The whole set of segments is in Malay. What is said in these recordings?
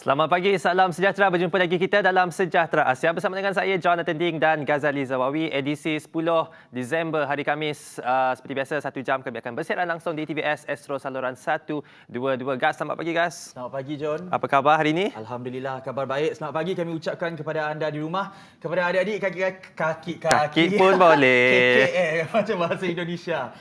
Selamat pagi, salam sejahtera. Berjumpa lagi kita dalam Sejahtera Asia bersama dengan saya, Jonathan Ding dan Ghazali Zawawi. Edisi 10 Disember, hari Khamis. Seperti biasa, 1 jam kami akan bersiaran langsung di TVS Astro Saluran 122. Gas, selamat pagi Gas. Selamat pagi John. Apa khabar hari ini? Alhamdulillah, kabar baik. Selamat pagi kami ucapkan kepada anda di rumah. Kepada adik-adik, Kaki pun boleh. KKL, macam bahasa Indonesia.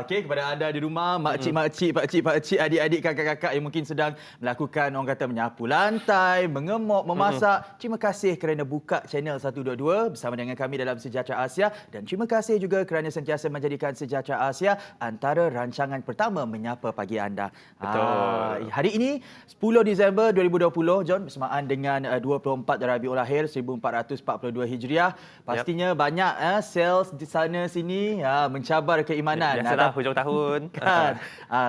Okey, kepada anda di rumah, makcik-makcik, pakcik-pakcik, adik-adik, kakak-kakak yang mungkin sedang melakukan, orang kata, menyapu lantai, mengemok, memasak. Terima kasih kerana buka channel 122 bersama dengan kami dalam Sejahtera Asia, dan terima kasih juga kerana sentiasa menjadikan Sejahtera Asia antara rancangan pertama menyapa pagi anda. Betul. Hari ini 10 Disember 2020, John, bersamaan dengan 24 Rabiul Akhir 1442 Hijriah. Pastinya banyak sales di sana sini mencabar keimanan. Biasalah hujung tahun. Kan?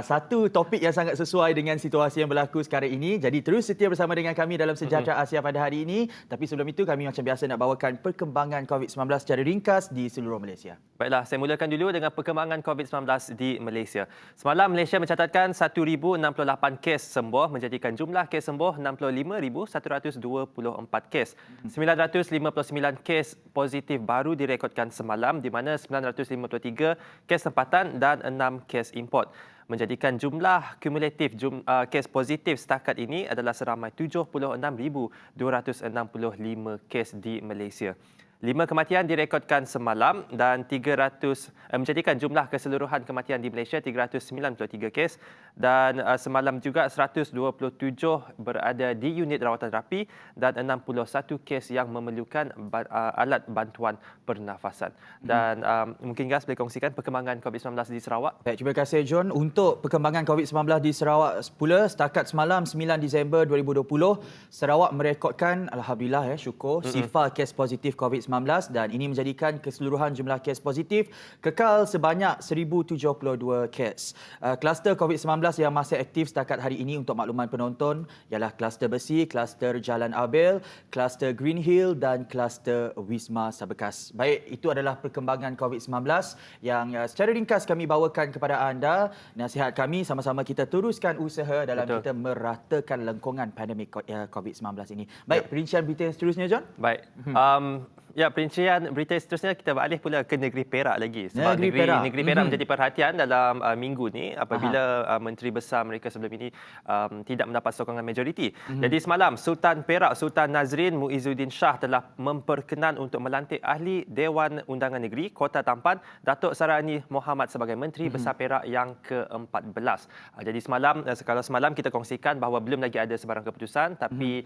Satu topik yang sangat sesuai dengan situasi yang berlaku sekarang ini. Jadi terus setia bersama dengan kami dalam Sejahtera Asia pada hari ini. Tapi sebelum itu, kami macam biasa nak bawakan perkembangan COVID-19 secara ringkas di seluruh Malaysia. Baiklah, saya mulakan dulu dengan perkembangan COVID-19 di Malaysia. Semalam, Malaysia mencatatkan 1,068 kes sembuh, menjadikan jumlah kes sembuh 65,124 kes. 959 kes positif baru direkodkan semalam, di mana 953 kes tempatan dan 6 kes import, menjadikan jumlah kumulatif kes positif setakat ini adalah seramai 76,265 kes di Malaysia. 5 kematian direkodkan semalam dan menjadikan jumlah keseluruhan kematian di Malaysia 393 kes, dan semalam juga 127 berada di unit rawatan rapi dan 61 kes yang memerlukan alat bantuan pernafasan. Dan mungkin Gas boleh kongsikan perkembangan COVID-19 di Sarawak? Baik, terima kasih John. Untuk perkembangan COVID-19 di Sarawak pula, setakat semalam 9 Disember 2020, Sarawak merekodkan, alhamdulillah syukur, sifar kes positif COVID-19, dan ini menjadikan keseluruhan jumlah kes positif kekal sebanyak 1,072 kes. Kluster COVID-19 yang masih aktif setakat hari ini untuk makluman penonton ialah kluster Besi, kluster Jalan Abel, kluster Green Hill dan kluster Wisma Sabekas. Baik, itu adalah perkembangan COVID-19 yang secara ringkas kami bawakan kepada anda. Nasihat kami, sama-sama kita teruskan usaha dalam kita meratakan lengkungan pandemik COVID-19 ini. Baik, perincian berita yang seterusnya, John. Baik. Perincian berita seterusnya kita beralih pula ke negeri Perak lagi. Sebab negeri Perak menjadi perhatian dalam minggu ni apabila Menteri Besar mereka sebelum ini tidak mendapat sokongan majoriti. Jadi semalam Sultan Perak Sultan Nazrin Muizuddin Shah telah memperkenan untuk melantik Ahli Dewan Undangan Negeri Kota Tampan Datuk Sarani Mohamad sebagai Menteri Besar Perak yang ke-14. Jadi kalau semalam kita kongsikan bahawa belum lagi ada sebarang keputusan, tapi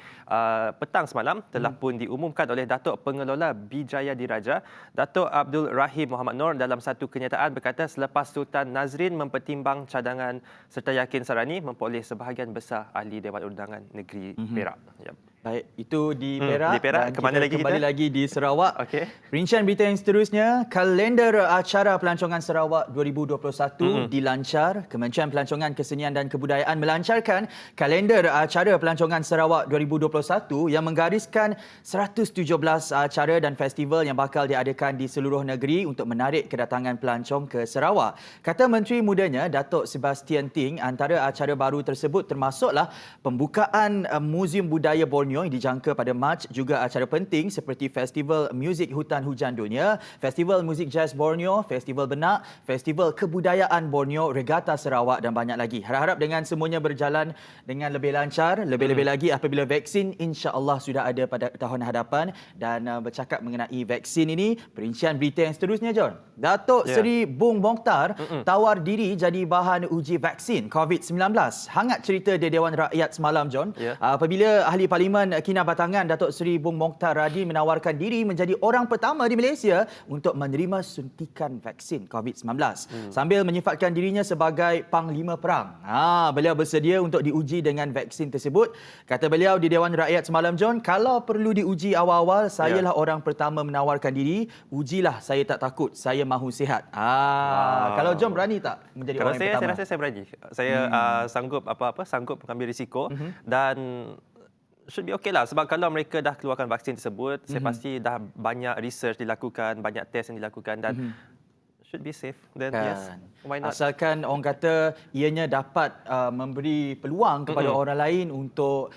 petang semalam telah pun diumumkan oleh Datuk Pengelola Bijaya Diraja, Datuk Abdul Rahim Muhammad Noor, dalam satu kenyataan berkata selepas Sultan Nazrin mempertimbang cadangan serta yakin Sarani memperoleh sebahagian besar Ahli Dewan Undangan Negeri Perak. Yep. Baik, itu di Perak. Di Perak. Kemana lagi kembali lagi di Sarawak. Okey. Rincian berita yang seterusnya, kalender acara pelancongan Sarawak 2021 dilancar. Kementerian Pelancongan, Kesenian dan Kebudayaan melancarkan kalender acara pelancongan Sarawak 2021 yang menggariskan 117 acara dan festival yang bakal diadakan di seluruh negeri untuk menarik kedatangan pelancong ke Sarawak. Kata Menteri Mudanya, Datuk Sebastian Ting, antara acara baru tersebut termasuklah pembukaan Muzium Budaya Borneo yang dijangka pada Mac, juga acara penting seperti Festival Muzik Hutan Hujan Dunia, Festival Muzik Jazz Borneo, Festival Benak, Festival Kebudayaan Borneo, Regata Sarawak dan banyak lagi. Harap-harap dengan semuanya berjalan dengan lebih lancar, lebih-lebih lagi apabila vaksin insya-Allah sudah ada pada tahun hadapan. Dan bercakap mengenai vaksin ini, perincian berita yang seterusnya, John. Datuk Seri Bung Mokhtar tawar diri jadi bahan uji vaksin COVID-19. Hangat cerita di Dewan Rakyat semalam, John. Apabila Ahli Parlimen Kinabatangan Datuk Seri Bung Mokhtar Radi menawarkan diri menjadi orang pertama di Malaysia untuk menerima suntikan vaksin COVID-19 sambil menyifatkan dirinya sebagai Panglima Perang. Beliau bersedia untuk diuji dengan vaksin tersebut. Kata beliau di Dewan Rakyat semalam, John, kalau perlu diuji awal-awal, sayalah orang pertama menawarkan diri. Ujilah, saya tak takut, saya mahu sihat. Kalau John berani tak menjadi orang yang pertama? Saya rasa saya berani. Saya sanggup mengambil risiko dan should be okay lah, sebab kalau mereka dah keluarkan vaksin tersebut, saya pasti dah banyak research dilakukan, banyak test yang dilakukan dan should be safe. Then yes, why not? Asalkan orang kata ianya dapat memberi peluang kepada orang lain untuk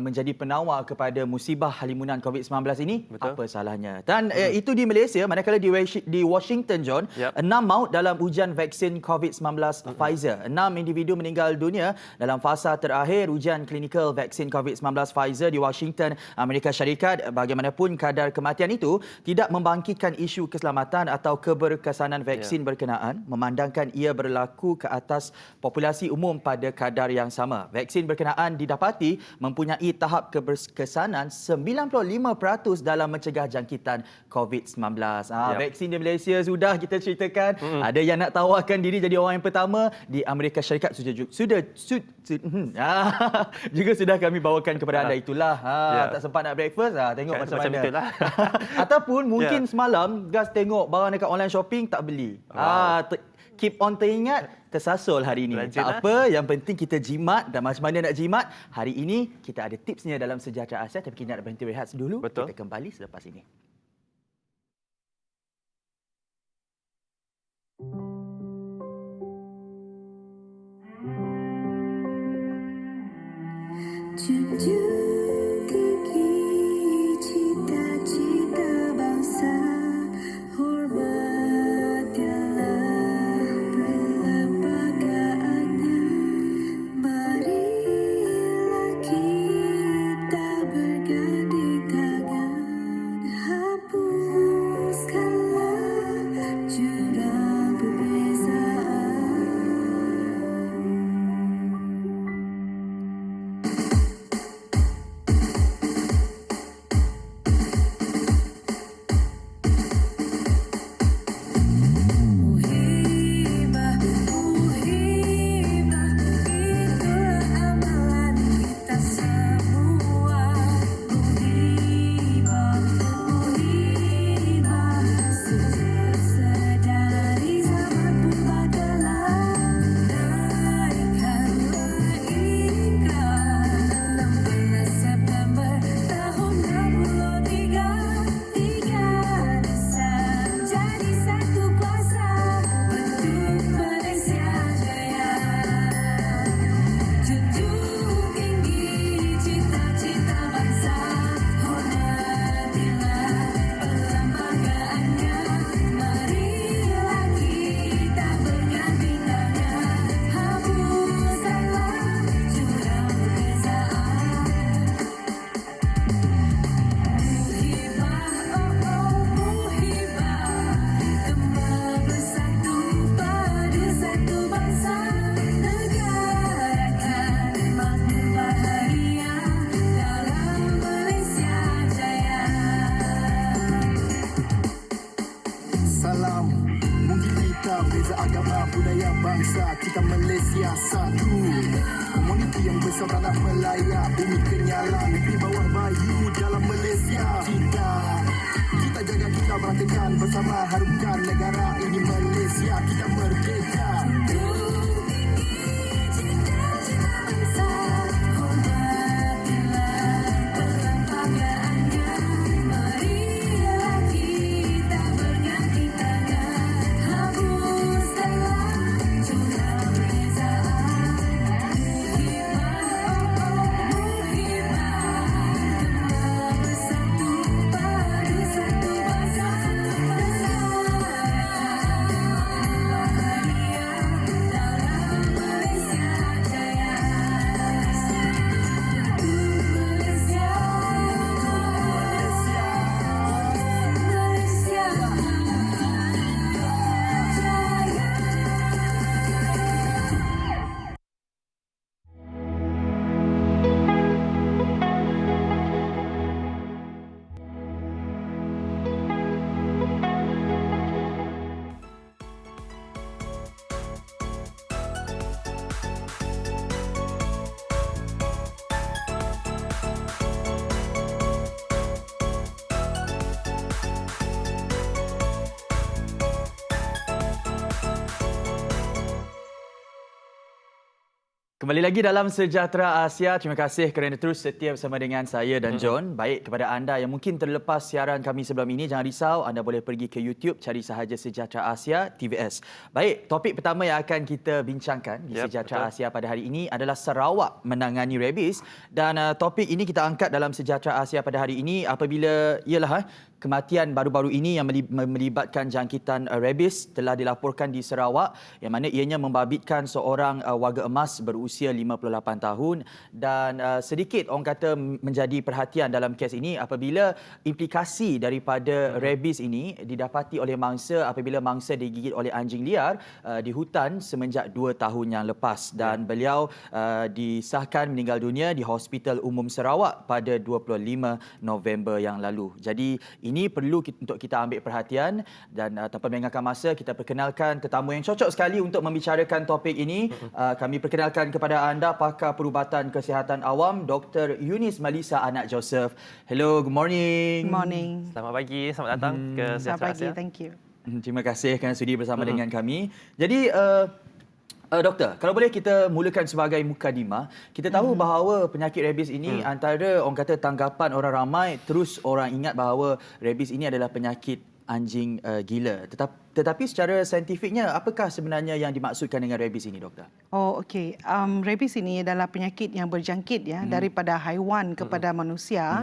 menjadi penawar kepada musibah halimunan COVID-19 ini, Betul. apa salahnya? Dan itu di Malaysia, manakala di Washington, John, 6 maut dalam ujian vaksin COVID-19 Pfizer. 6 individu meninggal dunia dalam fasa terakhir ujian klinikal vaksin COVID-19 Pfizer di Washington, Amerika Syarikat. Bagaimanapun, kadar kematian itu tidak membangkitkan isu keselamatan atau keberkesanan vaksin berkenaan, memandangkan ia berlaku ke atas populasi umum pada kadar yang sama. Vaksin berkenaan didapati mempunyai tahap keberkesanan 95% dalam mencegah jangkitan COVID-19. Vaksin di Malaysia sudah kita ceritakan. Ada yang nak tawarkan diri jadi orang yang pertama. Di Amerika Syarikat juga sudah kami bawakan kepada anda. Itulah. Tak sempat nak breakfast. Tengok macam mana. Itulah. Ataupun mungkin semalam gas tengok barang dekat online shopping tak beli. Keep on teringat, tersasul hari ini. Rajin, tak apa, yang penting kita jimat. Dan macam mana nak jimat? Hari ini kita ada tipsnya dalam Sejahtera Asia. Tapi kita nak berhenti rehat dulu. Betul. Kita kembali selepas ini. Junjung tinggi cita-cita bangsa, hormatilah perlembagaannya. Marilah kita berganding tangan, hapuskanlah jurang perbezaan. Beza agama, budaya, bangsa, kita Malaysia satu. Komuniti yang besar tanah Melaya, bumi kenyala, negeri bawah bayu dalam Malaysia. Kita jaga, kita perhatikan bersama, harumkan negara ini Malaysia, kita merdeka. Kembali lagi dalam Sejahtera Asia. Terima kasih kerana terus setia bersama dengan saya dan John. Baik, kepada anda yang mungkin terlepas siaran kami sebelum ini, jangan risau, anda boleh pergi ke YouTube, cari sahaja Sejahtera Asia TVS. Baik, topik pertama yang akan kita bincangkan di Sejahtera Asia pada hari ini adalah Sarawak menangani rabies, dan topik ini kita angkat dalam Sejahtera Asia pada hari ini apabila kematian baru-baru ini yang melibatkan jangkitan rabies telah dilaporkan di Sarawak, yang mana ianya membabitkan seorang warga emas berusia 58 tahun, dan sedikit orang kata menjadi perhatian dalam kes ini apabila implikasi daripada rabies ini didapati oleh mangsa apabila mangsa digigit oleh anjing liar di hutan semenjak 2 tahun yang lepas, dan beliau disahkan meninggal dunia di Hospital Umum Sarawak pada 25 November yang lalu. Jadi ini perlu untuk kita ambil perhatian, dan tanpa melengahkan masa, kita perkenalkan tetamu yang cocok sekali untuk membicarakan topik ini. Kami perkenalkan kepada anda pakar perubatan kesihatan awam, Dr. Eunice Malisa Anak Joseph. Hello, good morning. Good morning. Selamat pagi, selamat datang ke Selamat Sejahtera pagi, Asia. thank you. Terima kasih kerana sudi bersama dengan kami. Jadi doktor, kalau boleh kita mulakan sebagai mukadimah. Kita tahu bahawa penyakit rabies ini antara orang kata tanggapan orang ramai, terus orang ingat bahawa rabies ini adalah penyakit anjing gila. Tetapi secara saintifiknya, apakah sebenarnya yang dimaksudkan dengan rabies ini, doktor? Oh, okey. Rabies ini adalah penyakit yang berjangkit daripada haiwan kepada manusia,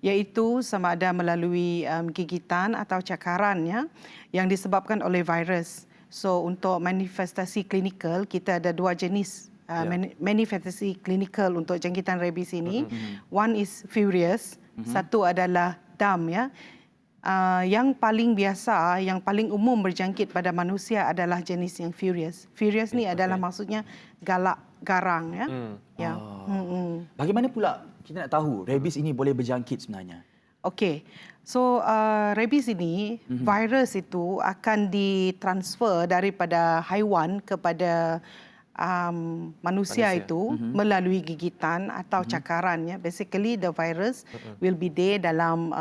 iaitu sama ada melalui gigitan atau cakaran yang disebabkan oleh virus. So untuk manifestasi klinikal, kita ada 2 jenis manifestasi klinikal untuk jangkitan rabies ini. One is furious, satu adalah dam yang paling biasa, yang paling umum berjangkit pada manusia adalah jenis yang furious. Furious ni adalah maksudnya galak, garang Bagaimana pula kita nak tahu rabies ini boleh berjangkit sebenarnya? Okey. So rabies ini, virus itu akan ditransfer daripada haiwan kepada manusia itu melalui gigitan atau cakaran. Basically the virus will be there dalam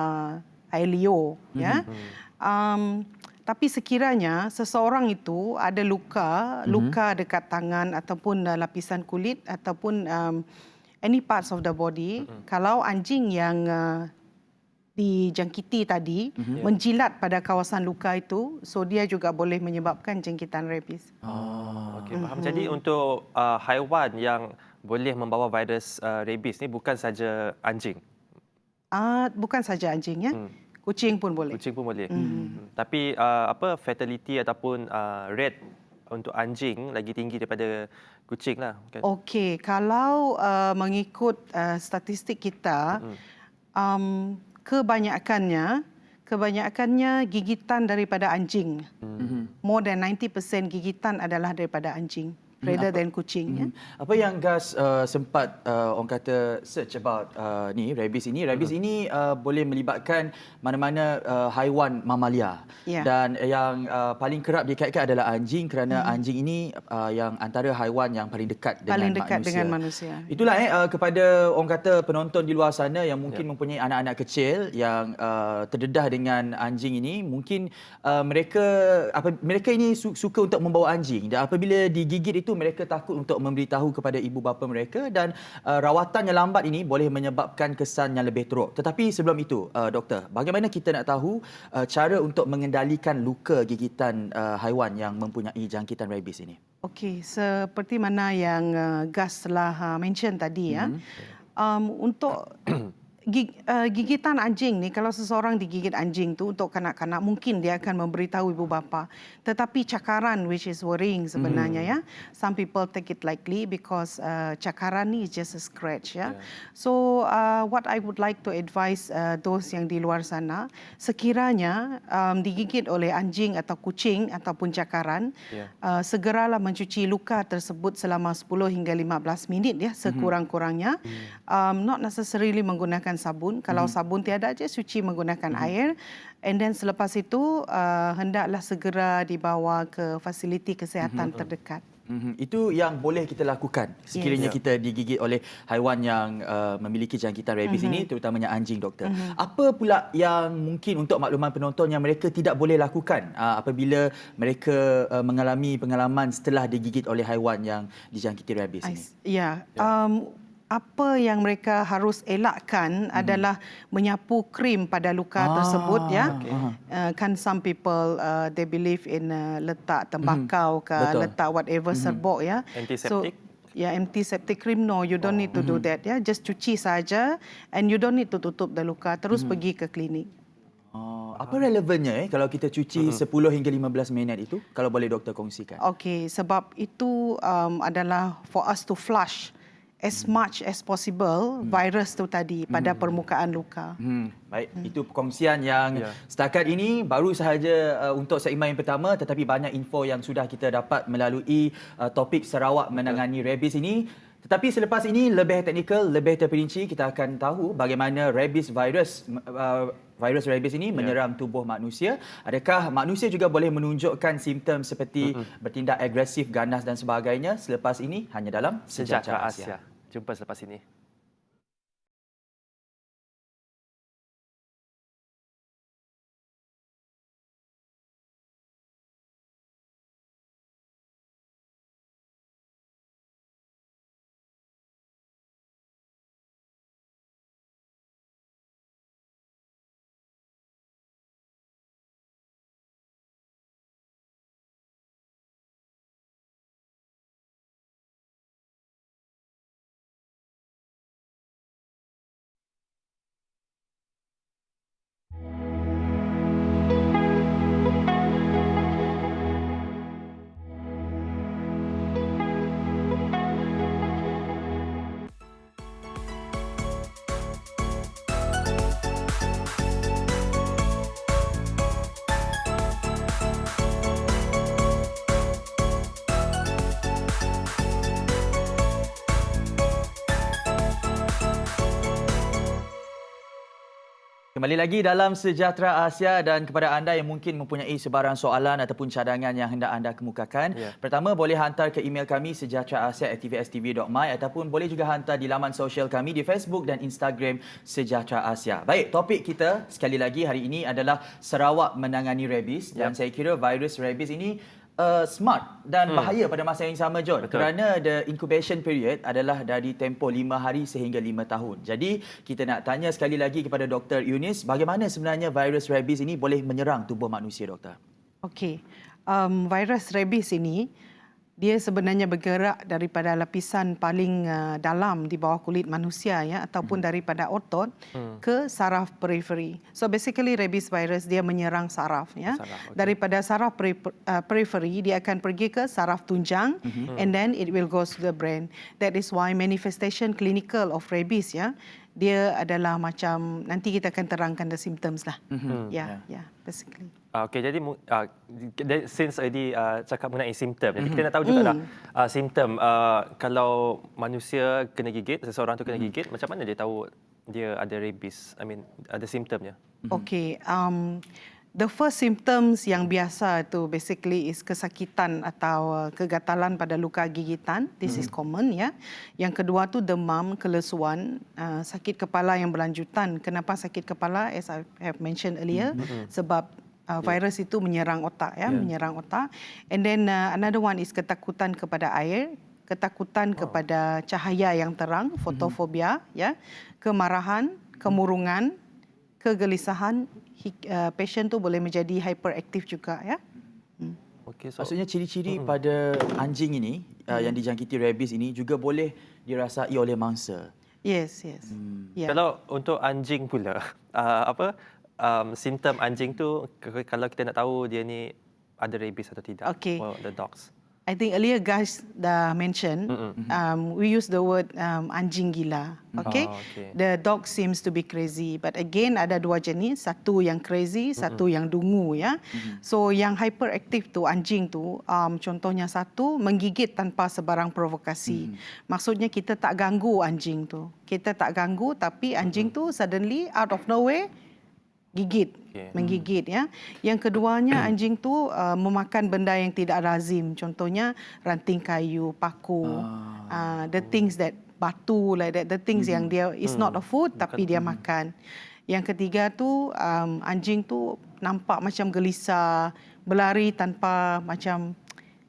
air liur. Tapi sekiranya seseorang itu ada luka dekat tangan ataupun lapisan kulit ataupun any parts of the body, kalau anjing yang dijangkiti tadi menjilat pada kawasan luka itu, so dia juga boleh menyebabkan jangkitan rabies. Okey, faham. Jadi untuk haiwan yang boleh membawa virus rabies ni bukan saja anjing. Bukan saja anjing kucing pun boleh. Kucing pun boleh. Tapi fatality ataupun rate untuk anjing lagi tinggi daripada kucing lah. Okey, kalau mengikut statistik kita, kebanyakannya gigitan daripada anjing. More than 90% gigitan adalah daripada anjing rather than kucing. Apa yang Gas sempat orang kata search about rabies ini? Rabies ini boleh melibatkan mana-mana haiwan mamalia. Dan yang paling kerap dikaitkan adalah anjing, kerana anjing ini yang antara haiwan yang paling dekat dengan manusia. Itulah kepada orang kata penonton di luar sana yang mungkin mempunyai anak-anak kecil yang terdedah dengan anjing ini, mungkin mereka ini suka untuk membawa anjing, dan apabila digigit itu mereka takut untuk memberitahu kepada ibu bapa mereka, dan rawatan yang lambat ini boleh menyebabkan kesan yang lebih teruk. Tetapi sebelum itu, doktor, bagaimana kita nak tahu cara untuk mengendalikan luka gigitan haiwan yang mempunyai jangkitan rabies ini? Okey, seperti mana yang Gas telah mention tadi untuk gigitan anjing ni, kalau seseorang digigit anjing tu, untuk kanak-kanak mungkin dia akan memberitahu ibu bapa. Tetapi cakaran, which is worrying sebenarnya some people take it lightly because cakaran ni is just a scratch So what I would like to advise those yang di luar sana, sekiranya digigit oleh anjing atau kucing ataupun cakaran, segeralah mencuci luka tersebut selama 10 hingga 15 minit sekurang-kurangnya. Not necessarily menggunakan sabun. Kalau sabun tiada, je cuci menggunakan air. And then selepas itu hendaklah segera dibawa ke fasiliti kesihatan terdekat. Itu yang boleh kita lakukan sekiranya kita digigit oleh haiwan yang memiliki jangkitan rabies ini, terutamanya anjing, doktor. Apa pula yang mungkin untuk makluman penonton yang mereka tidak boleh lakukan apabila mereka mengalami pengalaman setelah digigit oleh haiwan yang dijangkiti rabies ini? Ya, apa yang mereka harus elakkan adalah menyapu krim pada luka tersebut, ya. Kan some people they believe in letak tembakau ke Betul. letak whatever serbuk, ya. Antiseptic? So, antiseptic cream, no, you don't need to do that, ya. Just cuci saja and you don't need to tutup the luka. Terus pergi ke klinik. Apa relevannya kalau kita cuci 10 hingga 15 minit itu? Kalau boleh doktor kongsikan. Okey, sebab itu adalah for us to flush as much as possible virus tu tadi pada permukaan luka. Baik, itu perkongsian yang setakat ini baru sahaja untuk segmen yang pertama, tetapi banyak info yang sudah kita dapat melalui topik Sarawak menangani rabies ini. Tetapi selepas ini lebih teknikal, lebih terperinci, kita akan tahu bagaimana virus rabies ini menyerang tubuh manusia. Adakah manusia juga boleh menunjukkan simptom seperti bertindak agresif, ganas dan sebagainya? Selepas ini hanya dalam Sejahtera Asia. Jumpa selepas ini. Kembali lagi dalam Sejahtera Asia dan kepada anda yang mungkin mempunyai sebarang soalan ataupun cadangan yang hendak anda kemukakan. Pertama, boleh hantar ke email kami sejahteraasia@tvstv.my ataupun boleh juga hantar di laman sosial kami di Facebook dan Instagram Sejahtera Asia. Baik, topik kita sekali lagi hari ini adalah Sarawak menangani rabies dan saya kira virus rabies ini smart dan bahaya pada masa yang sama, John. Betul. Kerana the incubation period adalah dari tempoh 5 hari sehingga 5 tahun. Jadi, kita nak tanya sekali lagi kepada Dr. Eunice, bagaimana sebenarnya virus rabies ini boleh menyerang tubuh manusia, doktor? Okey, virus rabies ini dia sebenarnya bergerak daripada lapisan paling dalam di bawah kulit manusia, ya, ataupun daripada otot ke saraf periferi. So basically rabies virus dia menyerang saraf, ya. Saraf, okey. Daripada saraf periferi dia akan pergi ke saraf tunjang and then it will go to the brain. That is why manifestation clinical of rabies, ya, dia adalah macam nanti kita akan terangkan the symptoms lah. Ya, basically. Okey, jadi since tadi cakap mengenai simptom, jadi kita nak tahu juga lah simptom kalau manusia kena gigit, seseorang tu kena gigit, macam mana dia tahu dia ada rabies? I mean, ada simptomnya. Okey, the first symptoms yang biasa tu basically is kesakitan atau kegatalan pada luka gigitan. This is common, ya. Yang kedua tu demam, kelesuan, sakit kepala yang berlanjutan. Kenapa sakit kepala? As I have mentioned earlier, sebab virus itu menyerang otak, ya, menyerang otak. And then another one is ketakutan kepada air, ketakutan kepada cahaya yang terang, fotofobia, ya, kemarahan, kemurungan, kegelisahan. Patient tu boleh menjadi hyperaktif juga, ya. Okey, so Maksudnya ciri-ciri pada anjing ini yang dijangkiti rabies ini juga boleh dirasai oleh mangsa. Yes. Ya. kalau untuk anjing pula, simptom anjing tu kalau kita nak tahu dia ni ada rabies atau tidak. Okey. For the dogs. I think earlier guys dah mention, we use the word anjing gila. Okay? Okay. The dog seems to be crazy. But again, ada dua jenis. Satu yang crazy, satu yang dungu, ya. So yang hyperactive tu, anjing tu, contohnya satu, menggigit tanpa sebarang provokasi. Maksudnya kita tak ganggu anjing tu. Kita tak ganggu, tapi anjing tu suddenly out of nowhere, gigit, menggigit ya. Yang keduanya anjing tu memakan benda yang tidak lazim. Contohnya ranting kayu, paku, the things that batu like that, the things yang dia is not a food tapi dia makan. Yang ketiga tu anjing tu nampak macam gelisah, berlari tanpa macam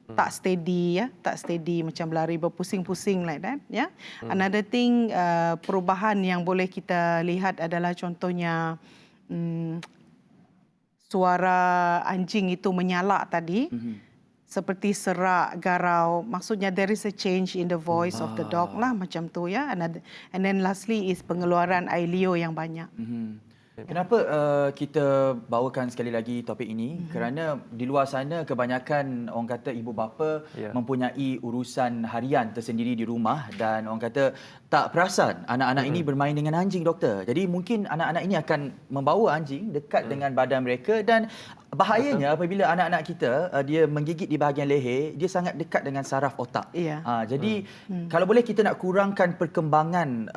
tak steady ya, tak steady macam berlari berpusing-pusing like that ya. Another thing perubahan yang boleh kita lihat adalah contohnya suara anjing itu menyalak tadi. Seperti serak, garau. Maksudnya there is a change in the voice of the dog lah macam tu ya. And then lastly is pengeluaran air liur yang banyak. Kenapa kita bawakan sekali lagi topik ini? Kerana di luar sana kebanyakan orang kata ibu bapa mempunyai urusan harian tersendiri di rumah dan orang kata tak perasan anak-anak ini bermain dengan anjing, doktor. Jadi mungkin anak-anak ini akan membawa anjing dekat dengan badan mereka dan bahayanya apabila anak-anak kita dia menggigit di bahagian leher, dia sangat dekat dengan saraf otak. Jadi kalau boleh kita nak kurangkan perkembangan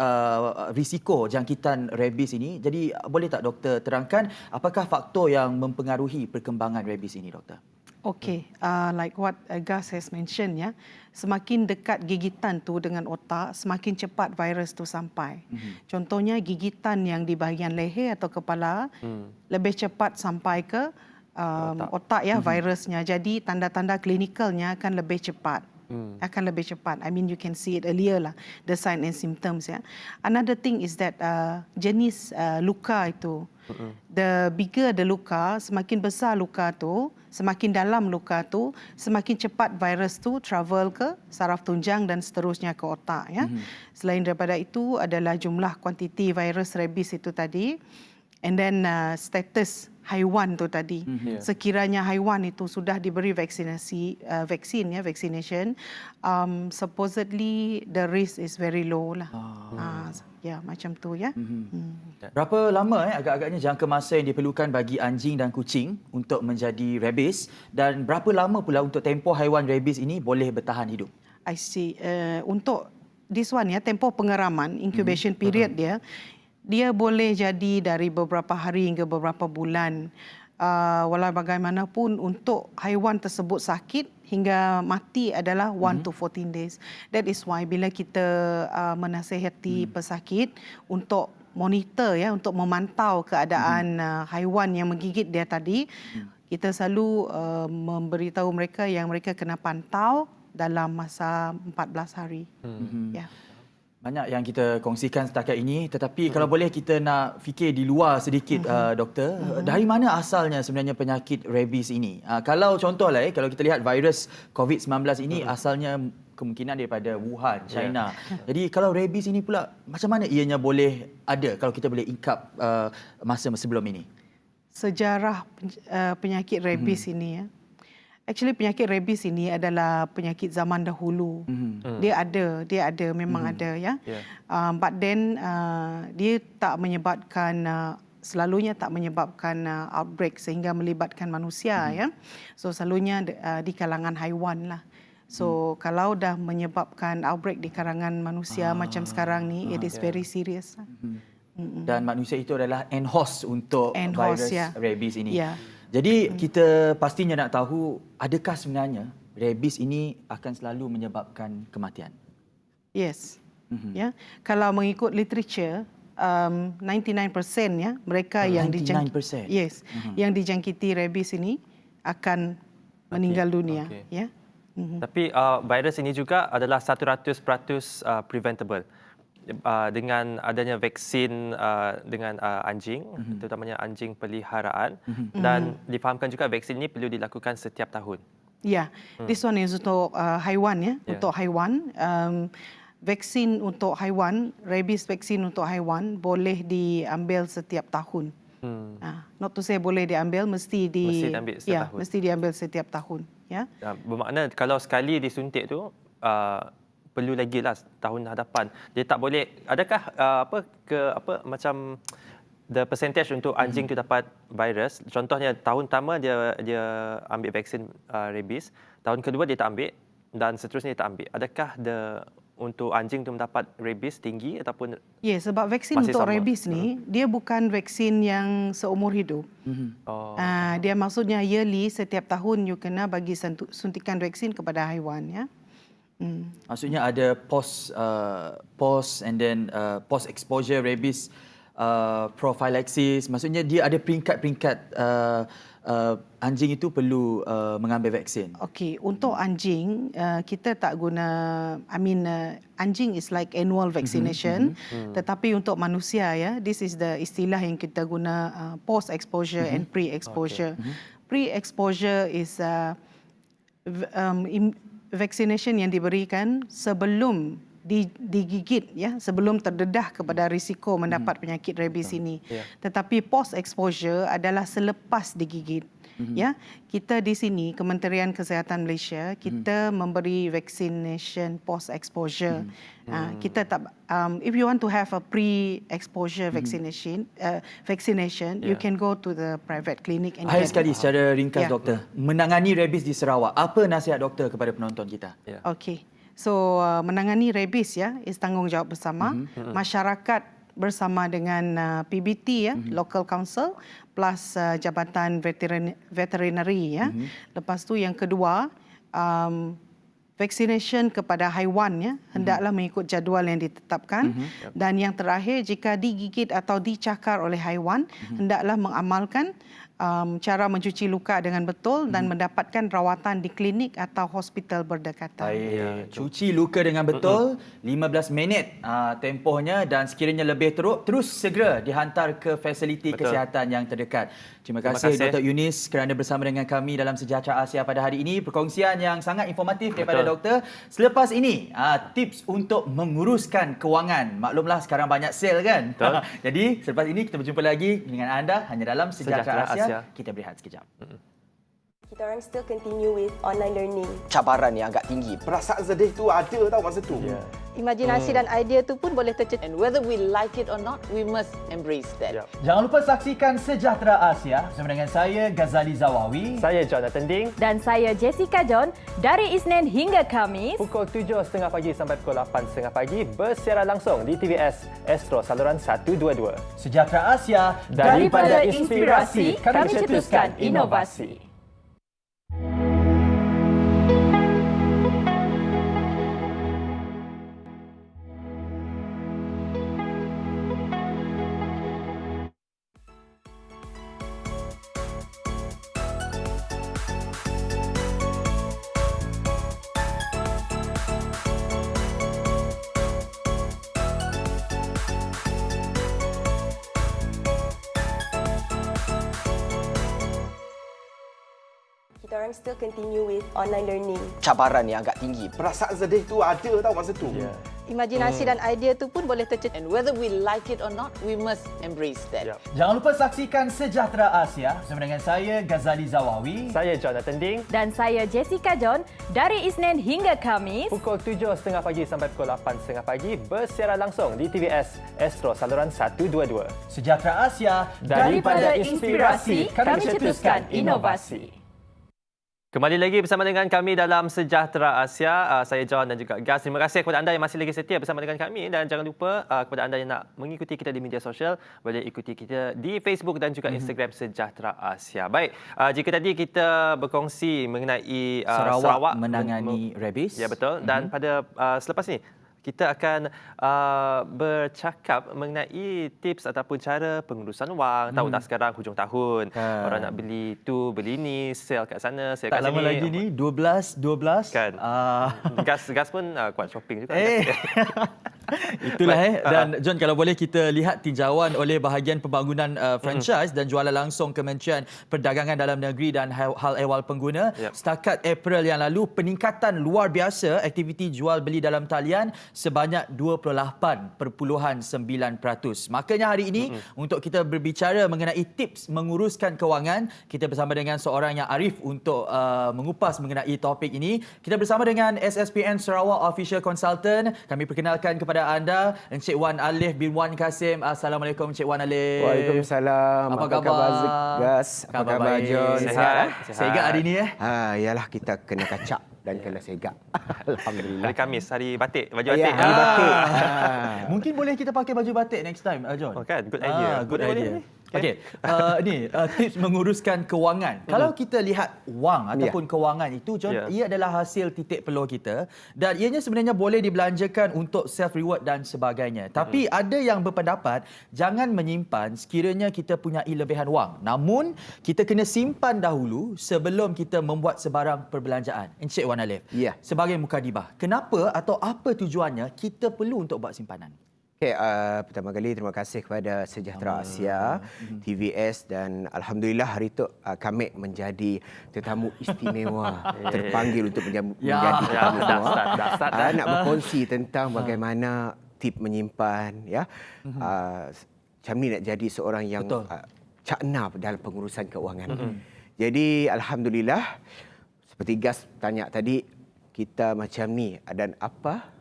risiko jangkitan rabies ini. Jadi boleh tak doktor terangkan apakah faktor yang mempengaruhi perkembangan rabies ini, doktor? Okay, like what Gus has mentioned ya, semakin dekat gigitan tu dengan otak, semakin cepat virus tu sampai. Contohnya gigitan yang di bahagian leher atau kepala lebih cepat sampai ke otak ya virusnya. Jadi tanda-tanda klinikalnya akan lebih cepat. Akan lebih cepat. I mean you can see it earlier lah, the sign and symptoms ya. Another thing is that jenis luka itu, the bigger the luka, semakin besar luka tu, semakin dalam luka tu, semakin cepat virus tu travel ke saraf tunjang dan seterusnya ke otak ya. Selain daripada itu adalah jumlah kuantiti virus rabies itu tadi. And then status haiwan tu tadi. Sekiranya haiwan itu sudah diberi vaccination, supposedly the risk is very low lah. Ya, macam tu ya. Berapa lama agak-agaknya jangka masa yang diperlukan bagi anjing dan kucing untuk menjadi rabies dan berapa lama pula untuk tempoh haiwan rabies ini boleh bertahan hidup? I see. Untuk this one ya, tempoh pengeraman, incubation period dia boleh jadi dari beberapa hari hingga beberapa bulan. Walau bagaimanapun untuk haiwan tersebut sakit hingga mati adalah 1 to 14 days. That is why bila kita menasihati pesakit untuk monitor ya, untuk memantau keadaan haiwan yang menggigit dia tadi, kita selalu memberitahu mereka yang mereka kena pantau dalam masa 14 hari. Ya. Banyak yang kita kongsikan setakat ini, tetapi kalau boleh kita nak fikir di luar sedikit, doktor. Dari mana asalnya sebenarnya penyakit rabies ini? Kalau contohlah, kalau kita lihat virus COVID-19 ini asalnya kemungkinan daripada Wuhan, China. Jadi kalau rabies ini pula, macam mana ianya boleh ada kalau kita boleh ingkap masa sebelum ini? Sejarah penyakit rabies ini ya. Actually penyakit rabies ini adalah penyakit zaman dahulu. Dia ada, memang ada ya. But then dia tak menyebabkan selalunya tak menyebabkan outbreak sehingga melibatkan manusia ya. So selalunya di kalangan haiwan lah. So kalau dah menyebabkan outbreak di kalangan manusia macam sekarang ni, it is very serious. Dan manusia itu adalah end host untuk virus rabies ini. Jadi kita pastinya nak tahu adakah sebenarnya rabies ini akan selalu menyebabkan kematian? Yes. Ya. Kalau mengikut literature 99% ya mereka yang yang dijangkiti rabies ini akan meninggal dunia ya. Tapi virus ini juga adalah 100% preventable. Dengan adanya vaksin dengan anjing, terutamanya anjing peliharaan, dan difahamkan juga vaksin ini perlu dilakukan setiap tahun. Ya, this one is untuk haiwan ya, untuk haiwan. Vaksin untuk haiwan, rabies vaksin untuk haiwan boleh diambil setiap tahun. Not to say boleh diambil, mesti diambil setiap tahun. Mesti diambil setiap tahun. Ya. Bermakna kalau sekali disuntik tu perlu lagi lah tahun hadapan. Dia tak boleh. Adakah macam the percentage untuk anjing tu dapat virus? Contohnya tahun pertama dia ambil vaksin rabies, tahun kedua dia tak ambil dan seterusnya dia tak ambil. Adakah untuk anjing tu mendapat rabies tinggi ataupun Ya, sebab vaksin Masih untuk sama. rabies ni, dia bukan vaksin yang seumur hidup. oh, Dia maksudnya yearly, setiap tahun you kena bagi suntikan vaksin kepada haiwan, ya. Maksudnya ada post and then post exposure rabies prophylaxis. Maksudnya dia ada peringkat-peringkat anjing itu perlu mengambil vaksin. Okey, untuk anjing kita tak guna anjing is like annual vaccination, tetapi untuk manusia ya, this is the istilah yang kita guna post exposure and pre exposure. Pre exposure is vaccination yang diberikan sebelum digigit ya, sebelum terdedah kepada risiko mendapat penyakit rabies ini. Tetapi post exposure adalah selepas digigit. Ya, kita di sini Kementerian Kesihatan Malaysia kita memberi vaccination post exposure. Kita tak if you want to have a pre exposure vaccination you can go to the private clinic and Akhir sekali secara ringkas Ya. doktor, menangani rabies di Sarawak, apa nasihat doktor kepada penonton kita? Okey. So menangani rabies ya is tanggungjawab bersama masyarakat bersama dengan PBT ya, local council plus jabatan veterinary ya. Lepas tu yang kedua vaccination kepada haiwan ya, hendaklah mengikut jadual yang ditetapkan. Dan yang terakhir, jika digigit atau dicakar oleh haiwan, hendaklah mengamalkan cara mencuci luka dengan betul dan mendapatkan rawatan di klinik atau hospital berdekatan. Baik, cuci luka dengan betul, 15 minit tempohnya, dan sekiranya lebih teruk, terus segera dihantar ke fasiliti kesihatan yang terdekat. Terima kasih Dr. Yunis kerana bersama dengan kami dalam Sejahtera Asia pada hari ini. Perkongsian yang sangat informatif daripada doktor. Selepas ini, tips untuk menguruskan kewangan. Maklumlah sekarang banyak sale kan? Jadi selepas ini kita berjumpa lagi dengan anda hanya dalam Sejahtera Asia. Kita berehat sekejap. Kita orang still continue with online learning. Cabaran yang agak tinggi. Perasaan sedih tu ada tau masa tu. Imajinasi dan idea tu pun boleh tercetus. And whether we like it or not, we must embrace that. Jangan lupa saksikan Sejahtera Asia bersama dengan saya, Ghazali Zawawi. saya Jonathan Ding. Dan saya Jessica John dari Isnin hingga Khamis. Pukul 7.30 pagi sampai pukul 8.30 pagi bersiaran langsung di TVS Astro saluran 122. Sejahtera Asia, Daripada inspirasi, kami cetuskan inovasi. Kita orang still continue with online learning. Cabaran yang agak tinggi. Perasaan sedih tu ada tau masa tu. Imajinasi dan idea tu pun boleh tercetus. And whether we like it or not, we must embrace that. Jangan lupa saksikan Sejahtera Asia bersama dengan saya, Ghazali Zawawi. Saya Jonathan Ding. Dan saya Jessica John dari Isnin hingga Khamis. Pukul 7.30 pagi sampai pukul 8.30 pagi bersiaran langsung di TVS Astro saluran 122. Sejahtera Asia, Daripada inspirasi, kami cetuskan inovasi. Kembali lagi bersama dengan kami dalam Sejahtera Asia. Saya John dan juga Gaz. Terima kasih kepada anda yang masih lagi setia bersama dengan kami. Dan jangan lupa kepada anda yang nak mengikuti kita di media sosial, boleh ikuti kita di Facebook dan juga Instagram Sejahtera Asia. Baik, jika tadi kita berkongsi mengenai Sarawak menangani rabies. Ya, betul. Dan pada selepas ini, kita akan bercakap mengenai tips ataupun cara pengurusan wang. Tahu tak sekarang hujung tahun, orang nak beli tu, beli ni, sale kat sana, sale kat Tak sini. lama lagi ni, 12. Kan. Gas pun kuat shopping juga. Itulah Dan John, kalau boleh kita lihat tinjauan oleh bahagian pembangunan franchise dan jualan langsung Kementerian Perdagangan Dalam Negeri dan Hal Ehwal Pengguna. Setakat April yang lalu, peningkatan luar biasa aktiviti jual beli dalam talian sebanyak 28.9%. Makanya hari ini untuk kita berbicara mengenai tips menguruskan kewangan, kita bersama dengan seorang yang arif untuk mengupas mengenai topik ini. Kita bersama dengan SSPN Sarawak Official Consultant. Kami perkenalkan kepada anda Encik Wan Alif bin Wan Kasim. Assalamualaikum Encik Wan Alif. Waalaikumsalam. Apa khabar Gas? Apa khabar John? Sihat? Sihat hari ini Yalah, kita kena kacak. dan kena segak. Alhamdulillah. Hari Khamis, hari batik, baju Ya, batik. hari batik. Mungkin boleh kita pakai baju batik next time, John. Oh kan, good idea. Good Boleh, idea. boleh. Okey, tips menguruskan kewangan. Kalau kita lihat wang ataupun kewangan itu, John, ia adalah hasil titik peluh kita dan ianya sebenarnya boleh dibelanjakan untuk self reward dan sebagainya. Tapi ada yang berpendapat jangan menyimpan sekiranya kita punya lebihan wang. Namun kita kena simpan dahulu sebelum kita membuat sebarang perbelanjaan. Encik Wan Alif, Ya. sebagai mukadibah, kenapa atau apa tujuannya kita perlu untuk buat simpanan? Okay, pertama kali terima kasih kepada Sejahtera Asia, TVS dan Alhamdulillah hari itu kami menjadi tetamu istimewa terpanggil untuk menjadi tetamu istimewa. Nak berkongsi tentang bagaimana tip menyimpan, ya. Macam ni nak jadi seorang yang cakna dalam pengurusan keuangan. Jadi Alhamdulillah, seperti Gas tanya tadi, kita macam ni dan apa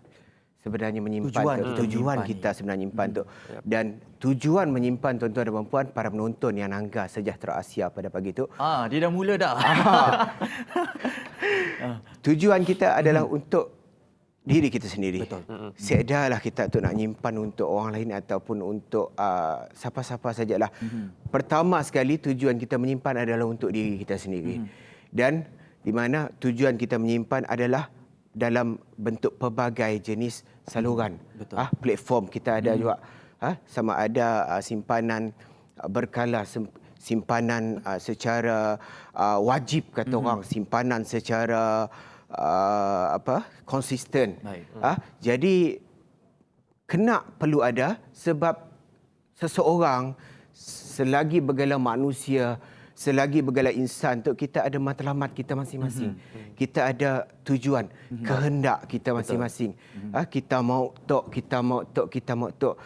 sebenarnya menyimpan tujuan kita sebenarnya menyimpan tu. Dan tujuan menyimpan tuan-tuan dan puan-puan, para penonton yang nangga Sejahtera Asia pada pagi tu. Dia dah mula dah. Tujuan kita adalah untuk diri kita sendiri. Betul. Sedarlah kita tu nak nyimpan untuk orang lain ataupun untuk siapa-siapa sajalah. Pertama sekali tujuan kita menyimpan adalah untuk diri kita sendiri. Dan di mana tujuan kita menyimpan adalah dalam bentuk pelbagai jenis saluran. Platform kita ada juga. Sama ada simpanan berkala, simpanan secara wajib kata orang, simpanan secara konsisten. Jadi kena perlu ada sebab seseorang selagi bergelar manusia, selagi bergelar insan tu, kita ada matlamat kita masing-masing. Kita ada tujuan, kehendak kita masing-masing. Kita mau tok, kita mau tok, kita mau tok.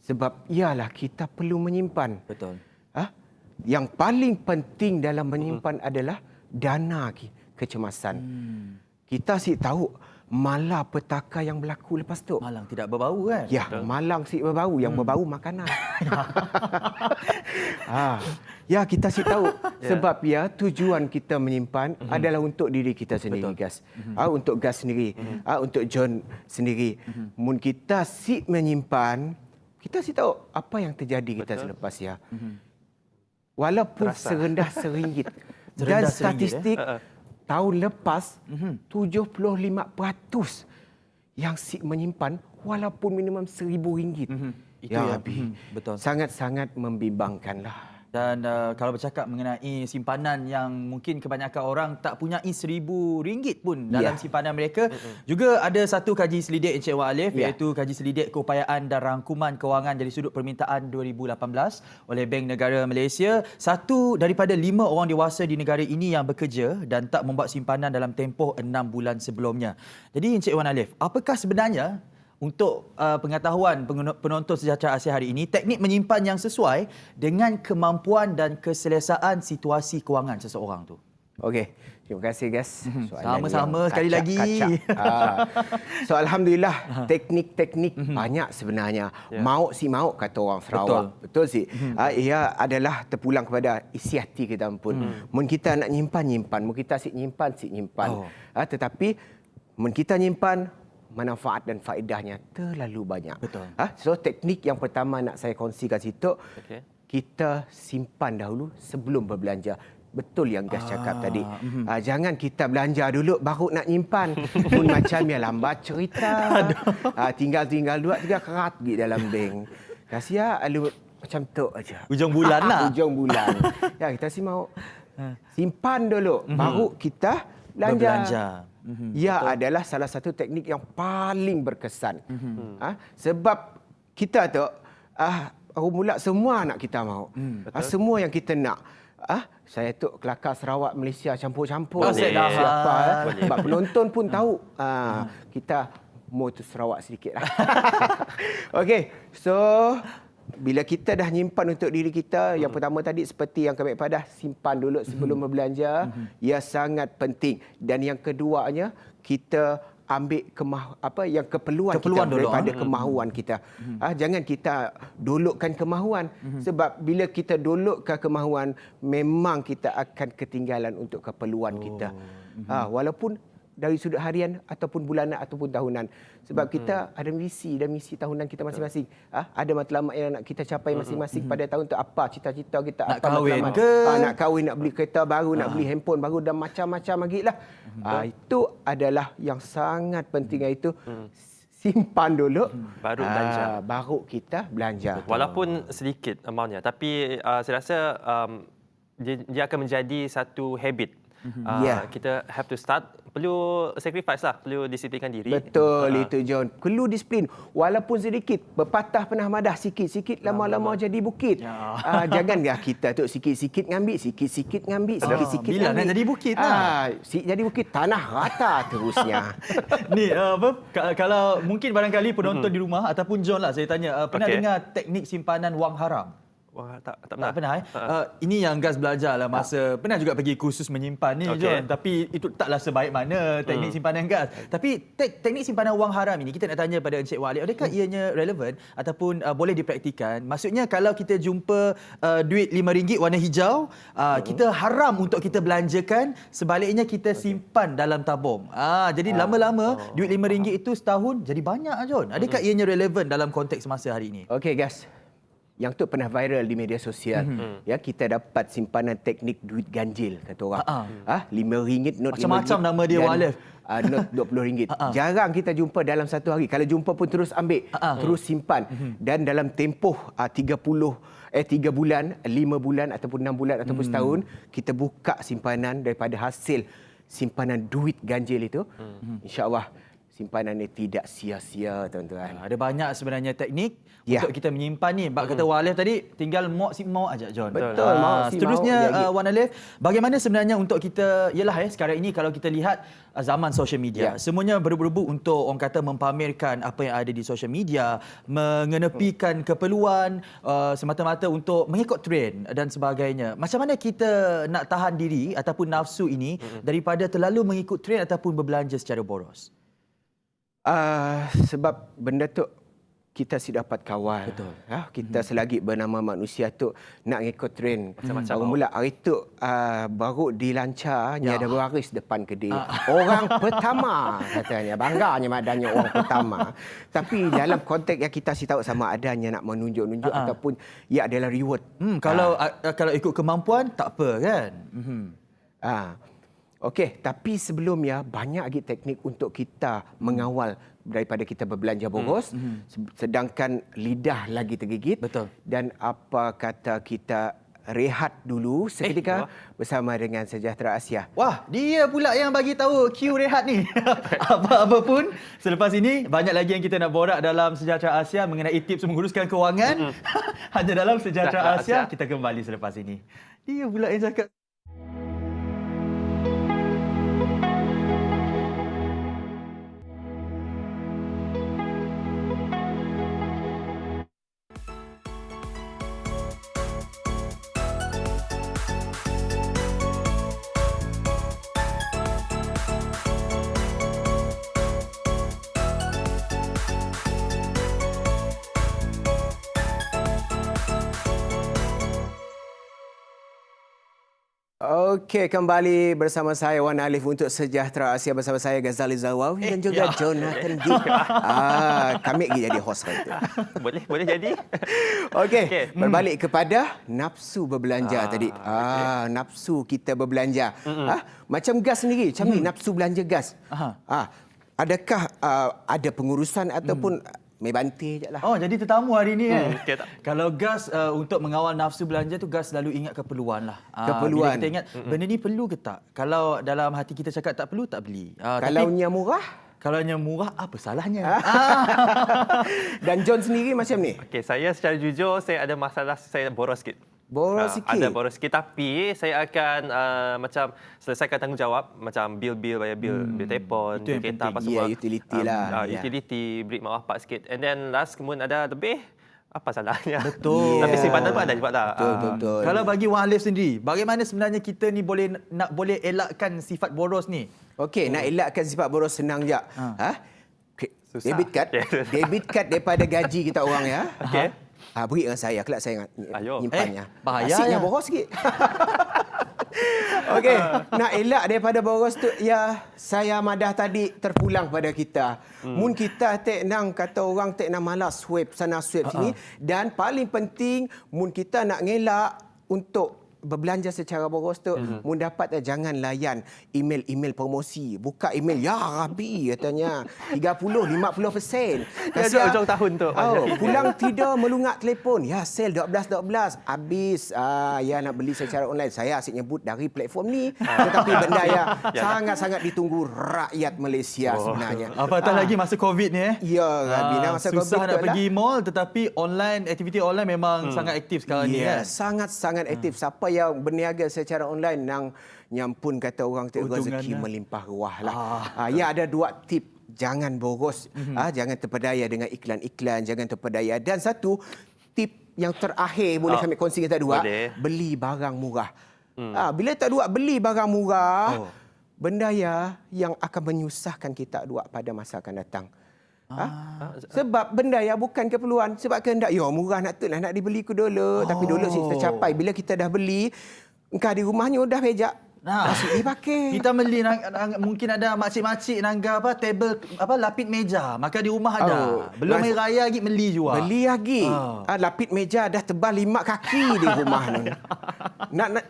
Sebab ialah kita perlu menyimpan. Betul. Yang paling penting dalam menyimpan adalah dana kecemasan. Kita si tahu malapetaka yang berlaku lepas tu. Malang tidak berbau kan? Ya, malang si berbau, yang berbau makanan. Ya, kita si tahu. Sebab ya tujuan kita menyimpan adalah untuk diri kita sendiri, Gas. Untuk Gas sendiri, untuk John sendiri. Mun kita si menyimpan, kita si tahu apa yang terjadi kita selepas ya. Walaupun serendah RM1 dan statistik tahun lepas 75% yang si menyimpan walaupun minimum RM1,000. Itu ya, betul. Sangat-sangat membimbangkanlah. Dan kalau bercakap mengenai simpanan yang mungkin kebanyakan orang tak punya RM1,000 pun dalam simpanan mereka, juga ada satu kaji selidik Encik Wan Alif, iaitu kaji selidik keupayaan dan rangkuman kewangan dari sudut permintaan 2018 oleh Bank Negara Malaysia. 1 daripada 5 orang dewasa di negara ini yang bekerja dan tak membuat simpanan dalam tempoh 6 bulan sebelumnya. Jadi Encik Wan Alif, apakah sebenarnya untuk pengetahuan penonton Sejahtera Asia hari ini, teknik menyimpan yang sesuai dengan kemampuan dan keselesaan situasi kewangan seseorang tu? Okey, terima kasih Gas. Sama-sama sekali lagi. So Alhamdulillah, teknik-teknik banyak sebenarnya. Mau kata orang Sarawak. Betul sih. Ia adalah terpulang kepada isi hati kita pun. Mun kita nak nyimpan. Mun kita nyimpan. Tetapi mun kita nyimpan, manfaat dan faedahnya terlalu banyak. Betul. So teknik yang pertama nak saya kongsikan situ, kita simpan dahulu sebelum berbelanja. Betul yang Gas cakap tadi. Jangan kita belanja dulu baru nak nyimpan. Pun macam yang lambat cerita. Tinggal 2-3 kerat di dalam bank. Kasih macam tu aja. Ujung bulan lah. Ujung bulan. Ya, kita mau simpan dulu baru kita belanja. Adalah salah satu teknik yang paling berkesan. Sebab kita tu mula semua nak kita mau. Semua yang kita nak. Saya tu kelakar Sarawak Malaysia campur-campur. Sebab penonton pun tahu kita mau tu Sarawak sedikit lah. Okey, so bila kita dah nyimpan untuk diri kita, yang pertama tadi seperti yang kami padah, simpan dulu sebelum berbelanja. Ia sangat penting. Dan yang keduanya, kita ambil keperluan kita daripada kemahuan kita. Jangan kita dolokkan kemahuan. Sebab bila kita dolokkan kemahuan, memang kita akan ketinggalan untuk keperluan kita. Walaupun dari sudut harian ataupun bulanan ataupun tahunan. Sebab kita ada visi dan misi tahunan kita masing-masing. Ada matlamat yang nak kita capai masing-masing pada tahun tu. Apa cita-cita kita? Nak apa kahwin matlamat? ke? Nak kahwin, nak beli kereta baru, nak beli handphone baru dan macam-macam lagi lah. Itu adalah yang sangat penting, iaitu simpan dulu. Baru belanja. Baru kita belanja. Walaupun sedikit amountnya, tapi saya rasa dia akan menjadi satu habit. Kita have to start, perlu sacrifice lah, perlu disiplinkan diri. Betul itu John. Perlu disiplin. Walaupun sedikit, berpatah pernah madah sikit-sikit, lama-lama jadi bukit. Jangan kita tu sikit-sikit ngambil, sikit-sikit ngambil, sikit-sikit bila ngambil. nak jadi bukit lah. Jadi bukit, tanah rata terusnya. Ni kalau mungkin barangkali penonton di rumah ataupun John lah saya tanya, pernah dengar teknik simpanan wang haram? Wah, tak Tak pernah. Ini yang Gas belajar lah masa pernah juga pergi kursus menyimpan ni, John. Tapi itu taklah sebaik mana teknik simpanan Gas. Tapi teknik simpanan wang haram ini kita nak tanya pada Encik Wak Alif, adakah ianya relevan ataupun boleh dipraktikan? Maksudnya kalau kita jumpa duit RM5 warna hijau, kita haram untuk kita belanjakan, sebaliknya kita simpan dalam tabung. Jadi lama-lama duit RM5 itu setahun jadi banyak, John. Adakah ianya relevan dalam konteks masa hari ini? Okey, Gas. Yang tu pernah viral di media sosial. Ya, kita dapat simpanan teknik duit ganjil, kata orang. RM5 not Macam-macam nama dia, Wak Alif. Not RM20. Jarang kita jumpa dalam satu hari. Kalau jumpa pun terus ambil, terus simpan. Dan dalam tempoh 3 bulan, 5 bulan ataupun 6 bulan ataupun setahun, kita buka simpanan daripada hasil simpanan duit ganjil itu. InsyaAllah simpanan ini tidak sia-sia, tuan-tuan. Ada banyak sebenarnya teknik untuk kita menyimpan ni. Bak kata Wan Alif tadi, tinggal mau aja, John. Betul. Seterusnya Wan Alif, bagaimana sebenarnya untuk kita, sekarang ini kalau kita lihat zaman social media, semuanya berdebu-debu untuk orang kata mempamerkan apa yang ada di social media, mengenepikan keperluan semata-mata untuk mengikut trend dan sebagainya. Macam mana kita nak tahan diri ataupun nafsu ini daripada terlalu mengikut trend ataupun berbelanja secara boros? Sebab benda tu kita si dapat kawal. Betul. Kita selagi bernama manusia tu nak ngikut trend. Macam-macam. Baru mula hari tu baru dilancar ni ada baris depan kedai. Orang pertama katanya. Bangganya adanya orang pertama. Tapi dalam konteks yang kita si tahu sama adanya nak menunjuk-nunjuk ataupun ia adalah reward. Kalau ikut kemampuan tak apa kan? Okey, tapi sebelumnya banyak lagi teknik untuk kita mengawal daripada kita berbelanja boros, sedangkan lidah lagi tergigit. Betul. Dan apa kata kita rehat dulu seketika bersama dengan Sejahtera Asia. Wah, dia pula yang bagi tahu cue rehat ni. Apa-apa pun, selepas ini banyak lagi yang kita nak borak dalam Sejahtera Asia mengenai tips menguruskan kewangan. Hanya dalam Sejahtera Asia, kita kembali selepas ini. Dia pula yang cakap. Okey, kembali bersama saya Wan Alif untuk Sejahtera Asia, bersama saya Ghazali Zawawi dan juga Jonathan D. Kami lagi jadi host hari itu. Boleh jadi. Okey, berbalik kepada nafsu berbelanja tadi. Nafsu kita berbelanja. Macam Gas sendiri, macam ni nafsu belanja Gas. Adakah ada pengurusan ataupun main banting je lah. Oh, jadi tetamu hari ni kan? Kalau Gas untuk mengawal nafsu belanja tu, Gas selalu ingat keperluan lah. Keperluan. Bila kita ingat, benda ni perlu ke tak? Kalau dalam hati kita cakap tak perlu, tak beli. Kalau murah? Kalau murah, apa salahnya? Dan John sendiri macam ni? Okey, saya secara jujur, saya ada masalah, saya boros sikit. Boros sikit? Ada boros sikit, tapi saya akan macam selesaikan tanggungjawab, macam bil-bil, bayar bil telefon, bil kereta, apa semua. Utility lah. Utility, beri mak bapak sikit. And then last, kemudian ada lebih, apa salahnya? Betul. Tapi simpanan pun ada juga tak? Betul. Kalau bagi Wan Alif sendiri, bagaimana sebenarnya kita ni boleh elakkan sifat boros ni? Okey, nak elakkan sifat boros senang je. Susah. Debit card daripada gaji kita orang ya. Okey. Beri dengan saya, kelak saya nyimpannya. Bahaya Asiknya ya. boros sikit. Okey, nak elak daripada boros tu, ya saya madah tadi terpulang pada kita. Mun kita tek nang kata orang tek nang malas swab sana swab sini, dan paling penting mun kita nak ngelak untuk berbelanja secara boros tu, mun dapat jangan layan email promosi. Buka email, ya Rabi katanya 30-50%. Ya, hujung tahun tu. Pulang tidur melungat telefon, ya sale 12. Habis ya nak beli secara online. Saya asyik nyebut dari platform ni, tetapi benda yang sangat-sangat ditunggu rakyat Malaysia sebenarnya. Apatah lagi masa COVID ni Ya, Rabi, masa COVID susah nak tu pergi mall, tetapi aktiviti online memang sangat aktif sekarang ni kan. Sangat-sangat aktif. Siapa yang berniaga secara online nang nyampun kata orang tu rezeki melimpah ruah lah. Ya, ada 2 tip. Jangan boros, jangan terpedaya dengan iklan-iklan, jangan terpedaya. Dan satu tip yang terakhir boleh kami kongsi kita dua, beli barang murah. Bila tak dua beli barang murah, benda yang akan menyusahkan kita dua pada masa akan datang. Sebab benda yang bukan keperluan, sebab kehendak murah nak dibeli ku dulu, tapi dulu kita capai. Bila kita dah beli, engkau di rumahnya dah pejak, masih dipakai. Kita beli mungkin ada makcik-makcik nangga table lapit meja, maka di rumah ada. Belum hari raya lagi beli juga. Beli lagi. Lapit meja dah tebal 5 kaki di rumah ni.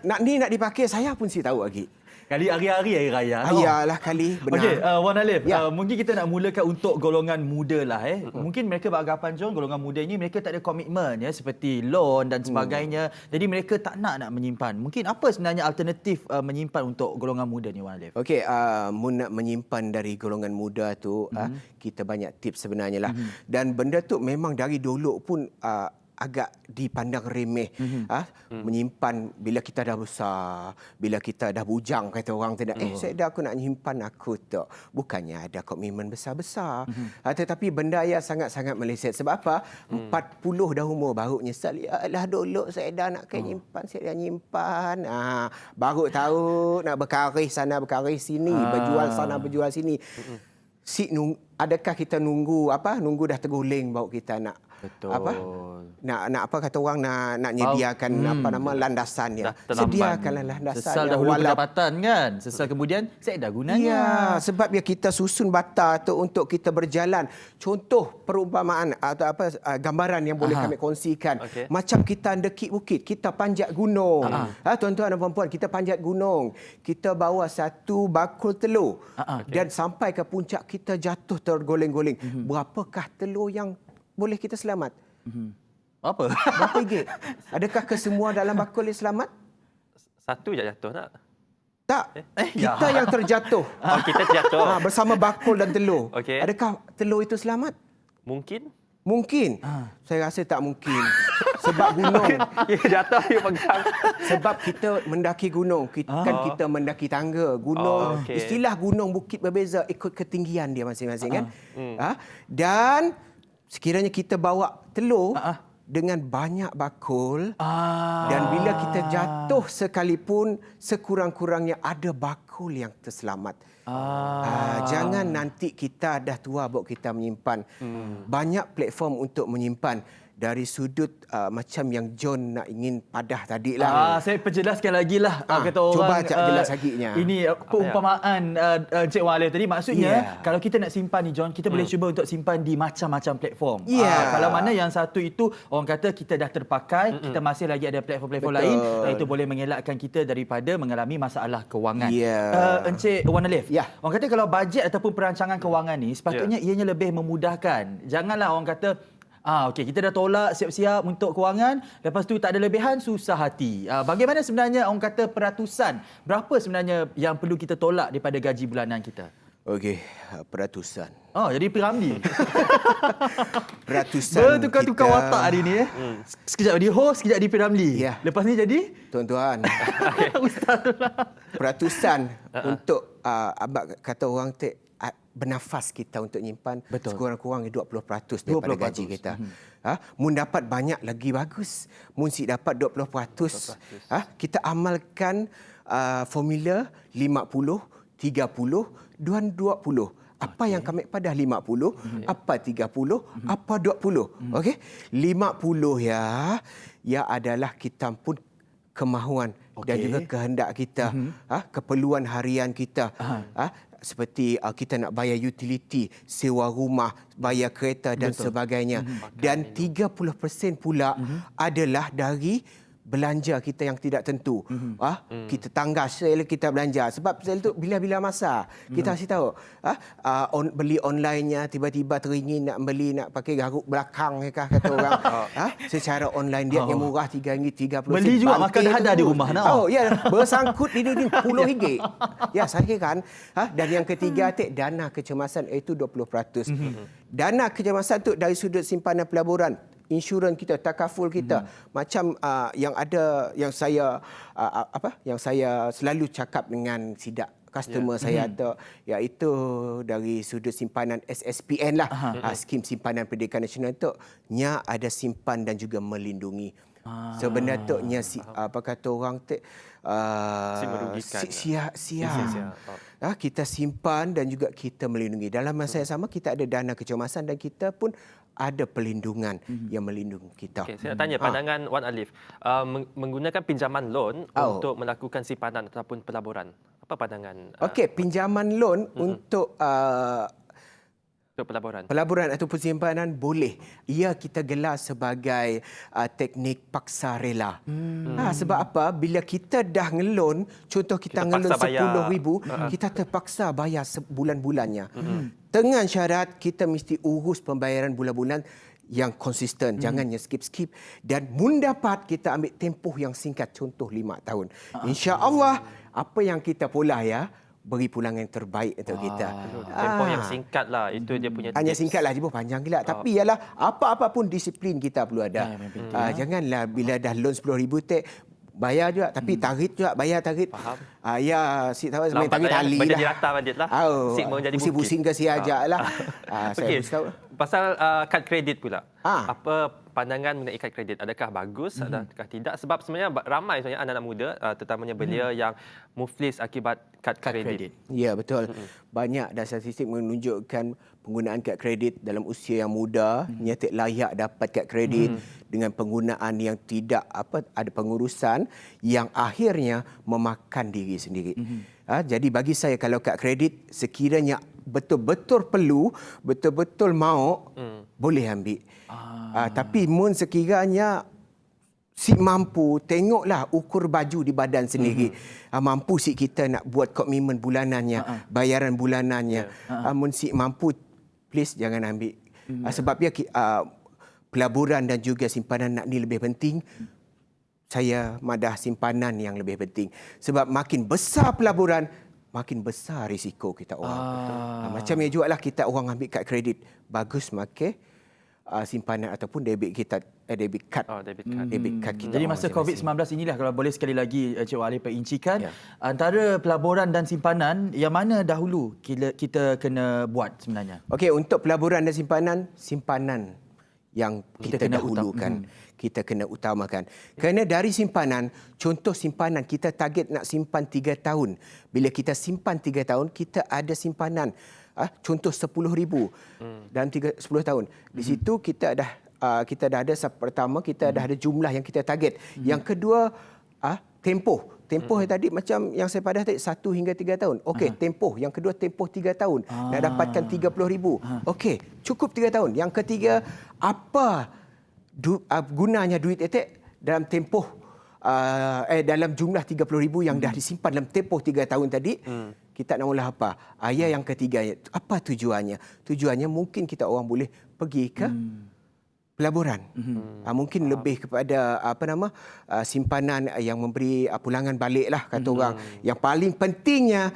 Nak dipakai, saya pun si tahu lagi. Kali hari-hari hari raya. Ayalah kali, benar. Okey, Wan Alif, mungkin kita nak mulakan untuk golongan muda lah. Mungkin mereka beranggapan John, golongan muda ini mereka tak ada komitmen seperti loan dan sebagainya. Jadi mereka tak nak menyimpan. Mungkin apa sebenarnya alternatif menyimpan untuk golongan muda ni, Wan Alif? Okey, nak menyimpan dari golongan muda tu, kita banyak tips sebenarnya lah. Dan benda tu memang dari dulu pun agak dipandang remeh. Menyimpan bila kita dah besar, bila kita dah bujang, kata orang tidak. Saya dah aku nak nyimpan aku tu. Bukannya ada komitmen besar-besar. Tetapi benda yang sangat-sangat meleset. Sebab apa? 40 dah umur baru nyesal. Ya lah dulu saya dah nak nyimpan, saya dah nyimpan. Baru tahu nak berkarih sana, berkarih sini, berjual sana, berjual sini. Adakah kita nunggu dah terguling baru kita nak nak kata orang nak nyediakan landasannya. Sediakanlah landasan. Sesal dahulu pendapatan kan. Sesal kemudian saya dah gunanya. Ya, sebab kita susun bata tu untuk kita berjalan. Contoh perumpamaan atau gambaran yang boleh kami kongsikan. Macam kita mendaki bukit, kita panjat gunung. Tuan-tuan dan puan-puan, kita panjat gunung. Kita bawa satu bakul telur. Dan sampai ke puncak kita jatuh tergoleng-goleng. Berapakah telur yang boleh kita selamat? Apa? Berapa ringgit? Adakah kesemua dalam bakul yang selamat? Satu je jatuh tak? Tak. Kita yang terjatuh. Kita terjatuh. Bersama bakul dan telur. Adakah telur itu selamat? Mungkin. Saya rasa tak mungkin. Sebab gunung. Jatuh dia pegang. Sebab kita mendaki gunung. Kita mendaki tangga. Gunung. Istilah gunung bukit berbeza ikut ketinggian dia masing-masing kan. Dan sekiranya kita bawa telur dengan banyak bakul dan bila kita jatuh sekalipun, sekurang-kurangnya ada bakul yang terselamat. Jangan nanti kita dah tua baru kita menyimpan. Banyak platform untuk menyimpan. Dari sudut macam yang John nak ingin padah tadi lah. Saya perjelaskan lagi lah. Kata orang, cuba jelas laginya. Ini perumpamaan Encik Wan Alif tadi. Maksudnya, kalau kita nak simpan ni John, kita boleh cuba untuk simpan di macam-macam platform. Kalau mana yang satu itu, orang kata kita dah terpakai, kita masih lagi ada platform-platform lain, dan itu boleh mengelakkan kita daripada mengalami masalah kewangan. Encik Wan Alif, orang kata kalau bajet ataupun perancangan kewangan ni, sepatutnya ianya lebih memudahkan. Janganlah orang kata, kita dah tolak siap-siap untuk kewangan, lepas tu tak ada lebihan, susah hati. Bagaimana sebenarnya orang kata peratusan? Berapa sebenarnya yang perlu kita tolak daripada gaji bulanan kita? Peratusan. Jadi Piramli. Peratusan. Bertukar-tukar watak hari ni. Sekejap di host, sekejap di Piramli. Lepas ni jadi? Tuan-tuan. Ustaz lah. Peratusan untuk abang kata orang bernafas kita untuk nyimpan sekurang-kurangnya 20% daripada gaji kita. Mun dapat banyak lagi bagus. Mun si dapat 20%, kita amalkan formula 50, 30 dan 20. Apa yang kami pada 50, apa 30, apa 20. Okey? 50 ya adalah kita pun kemahuan dan juga kehendak kita, keperluan harian kita. Seperti kita nak bayar utility, sewa rumah, bayar kereta dan sebagainya. Dan 30% pula adalah dari belanja kita yang tidak tentu. Kita tanggas sel kita belanja. Sebab sel tu bila-bila masa. Kita kasih tahu. Beli online-nya tiba-tiba teringin nak beli, nak pakai garuk belakang kata orang. Secara online dia yang murah RM3.30. Beli juga makan ada di rumah nak. Bersangkut di dinding RM10. Ya, saya kan. Dan yang ketiga dana kecemasan iaitu 20%. Dana kecemasan tu dari sudut simpanan pelaburan, insurans kita, takaful kita, macam yang saya selalu cakap dengan sidak customer saya tu, iaitu dari sudut simpanan SSPN lah, skim simpanan pendidikan nasional tu nya ada simpan dan juga melindungi. Sebenarnya tu nya apa kata orang kita simpan dan juga kita melindungi. Dalam masa yang sama kita ada dana kecemasan dan kita pun ada pelindungan yang melindungi kita. Okay, saya nak tanya pandangan Wan Alif, menggunakan pinjaman loan untuk melakukan simpanan ataupun pelaburan. Apa pandangan? Okey, pinjaman loan untuk pelaburan ataupun simpanan boleh. Ia kita gelar sebagai teknik paksa rela. Sebab apa? Bila kita dah ngelon, contoh kita ngelon RM10,000, kita terpaksa bayar bulan-bulannya. Dengan syarat kita mesti urus pembayaran bulan-bulan yang konsisten. Jangan yang skip-skip. Dan mun dapat kita ambil tempoh yang singkat, contoh 5 tahun. InsyaAllah, apa yang kita pola beri pulang yang terbaik untuk kita. Tempoh yang singkat lah. Itu dia punya hanya singkat lah, dia panjang gila. Tapi ialah apa-apa pun disiplin kita perlu ada. Janganlah bila dah loan RM10,000 bayar juga. Tapi tarikh juga, bayar tarikh. Faham. Si tahu sebenarnya tarikh tali lah. Menjadi rata budget lah. Pusing-pusing ke si ajak lah. Okey, pasal kad kredit pula. Apa pandangan mengenai kad kredit? Adakah bagus, adakah tidak? Sebab sebenarnya ramai sebenarnya anak-anak muda, terutamanya belia yang muflis akibat kad kredit. Ya, betul. Banyak dan statistik menunjukkan penggunaan kad kredit dalam usia yang muda nyata layak dapat kad kredit dengan penggunaan yang tidak ada pengurusan yang akhirnya memakan diri sendiri. Jadi bagi saya kalau kad kredit sekiranya betul-betul perlu, betul-betul mau, boleh ambil. Tapi mun sekiranya si mampu, tengoklah ukur baju di badan sendiri. Mampu si kita nak buat komitmen bulanannya, bayaran bulanannya. Mun si mampu, please jangan ambil. Sebab dia pelaburan dan juga simpanan nak ni lebih penting. Saya madah simpanan yang lebih penting. Sebab makin besar pelaburan, makin besar risiko kita orang. Macam yang juga lah kita orang ambil kad kredit. Bagus makai simpanan ataupun debit card kita. Jadi masa COVID-19 inilah, kalau boleh sekali lagi Cik Wali perincikan antara pelaburan dan simpanan, yang mana dahulu kita kena buat sebenarnya? Okey, untuk pelaburan dan simpanan yang kita dahulukan, kita kena utamakan. Kerana dari simpanan, contoh simpanan kita target nak simpan 3 tahun. Bila kita simpan 3 tahun, kita ada simpanan contoh RM10,000 dalam 10 tahun. Di situ kita dah ada pertama, kita dah ada jumlah yang kita target. Yang kedua, tempoh. Tempoh yang tadi macam yang saya padah tadi 1 hingga 3 tahun. Okey, tempoh. Yang kedua tempoh 3 tahun. Nak dapatkan RM30,000. Okey, cukup 3 tahun. Yang ketiga, apa gunanya duit etek dalam tempoh dalam jumlah RM30,000 yang dah disimpan dalam tempoh 3 tahun tadi? Kita nak mula apa? Yang ketiga, apa tujuannya? Tujuannya mungkin kita orang boleh pergi ke pelaburan. Mungkin lebih kepada simpanan yang memberi pulangan balik lah kata orang. Yang paling pentingnya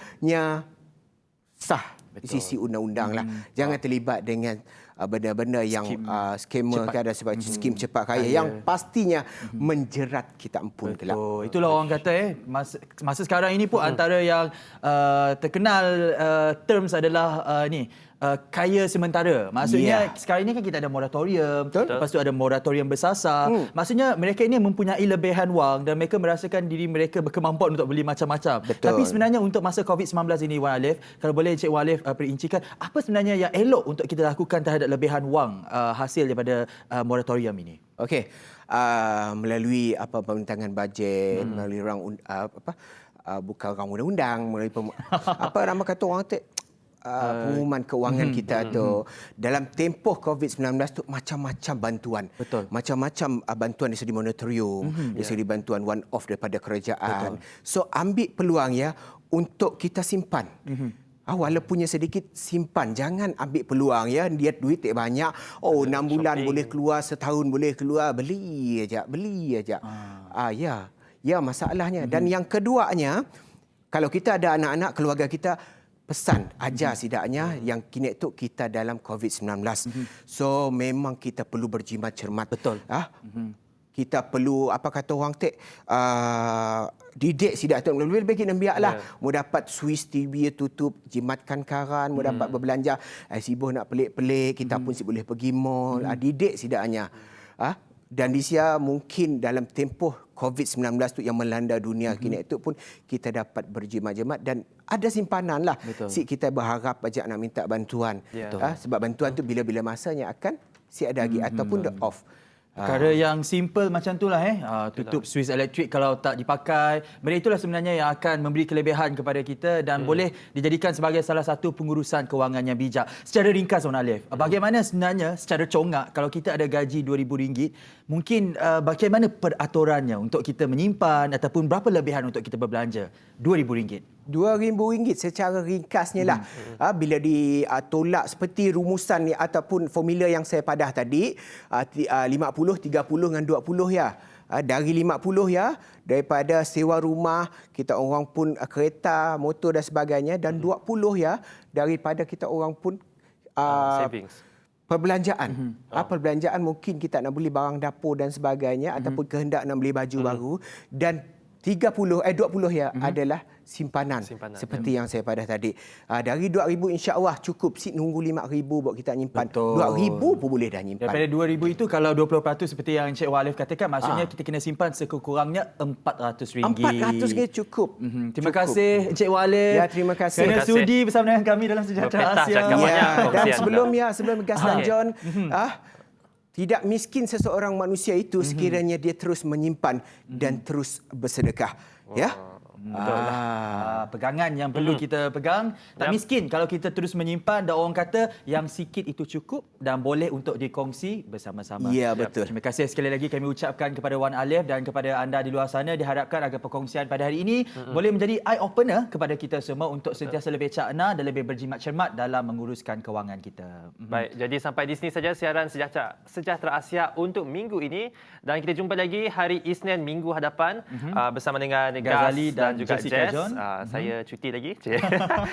sah di sisi undang-undang lah. Jangan terlibat dengan benda-benda yang skamer kan, dan sebab skim cepat kaya yang pastinya menjerat kita ampun kelak. Itulah orang kata masa sekarang ini pun antara yang terkenal terms adalah kaya sementara. Maksudnya sekarang ini kan kita ada moratorium, lepas tu ada moratorium bersasar. Maksudnya mereka ini mempunyai lebihan wang dan mereka merasakan diri mereka berkemampuan untuk beli macam-macam. Tapi sebenarnya untuk masa COVID-19 ini, Wan Alif, kalau boleh Encik Wan Alif perincikan apa sebenarnya yang elok untuk kita lakukan terhadap lebihan wang hasil daripada moratorium ini? Okey. Melalui pembintangan bajet, melalui bukan orang undang-undang, melalui apa nama kata orang tu, pengumuman kewangan kita tu. Dalam tempoh COVID-19 tu macam-macam bantuan. Betul. Macam-macam bantuan dari segi monetorium, dari segi bantuan one off daripada kerajaan. So ambil peluang ya untuk kita simpan. Walaupunnya sedikit, simpan. Jangan ambil peluang ya. Dia duit tak banyak. 6 bulan boleh keluar, setahun boleh keluar. Beli aja. Ya masalahnya. Dan yang keduanya, kalau kita ada anak-anak, keluarga kita, pesan ajar setidaknya yang kini tu kita dalam COVID-19. So memang kita perlu berjimat cermat. Betul. Kita perlu kata orang didik sidak tu lebih kita biarlah mau dapat Swiss TV tutup, jimatkan karan, mau dapat berbelanja, sibuk nak pelik-pelik, kita pun boleh pergi mall, didik sidaknya. Dan di sia mungkin dalam tempoh COVID-19 tu yang melanda dunia kini itu pun kita dapat berjimat-jimat dan ada simpanan lah. Si kita berharap ajak nak minta bantuan. Sebab bantuan tu bila-bila masanya akan ada lagi ataupun the off. Perkara yang simple macam itulah tutup Swiss Electric kalau tak dipakai. Benda itulah sebenarnya yang akan memberi kelebihan kepada kita dan boleh dijadikan sebagai salah satu pengurusan kewangan yang bijak. Secara ringkas, Wan Alif, bagaimana sebenarnya secara congak kalau kita ada gaji RM2,000, mungkin bagaimana peraturannya untuk kita menyimpan ataupun berapa lebihan untuk kita berbelanja? RM2,000. RM2,000 secara ringkasnya lah. Bila ditolak seperti rumusan ni ataupun formula yang saya padah tadi, 50, 30 dengan 20 ya. Dari 50 ya, daripada sewa rumah, kita orang pun kereta, motor dan sebagainya, dan 20 ya, daripada kita orang pun savings. Perbelanjaan. Perbelanjaan mungkin kita nak beli barang dapur dan sebagainya ataupun kehendak nak beli baju baru, dan 20 ya adalah simpanan. Seperti yang saya padah tadi. Dari 2,000 insya-Allah cukup. Nunggu 5,000 buat kita nyimpan. 2,000 pun boleh dah nyimpan. Daripada 2,000 itu kalau 20% seperti yang Encik Wan Alif katakan, maksudnya kita kena simpan sekurang-kurangnya RM400. RM400 cukup. Terima kasih Encik Wan Alif. Ya, terima kasih. Kerana sudi bersama dengan kami dalam Sejahtera Asia. Dan sebelum Gas dan John, tidak miskin seseorang manusia itu sekiranya dia terus menyimpan dan terus bersedekah. Pegangan yang perlu kita pegang. Tak miskin kalau kita terus menyimpan, dan orang kata yang sikit itu cukup dan boleh untuk dikongsi bersama-sama. Ya, betul. Terima kasih sekali lagi kami ucapkan kepada Wan Alif dan kepada anda di luar sana. Diharapkan agar perkongsian pada hari ini boleh menjadi eye-opener kepada kita semua untuk sentiasa lebih cakna dan lebih berjimat cermat dalam menguruskan kewangan kita. Baik, jadi sampai di sini saja siaran Sejahtera Asia untuk minggu ini, dan kita jumpa lagi hari Isnin minggu hadapan bersama dengan Ghazali dan juga Jessica Jess. John. Saya cuti lagi.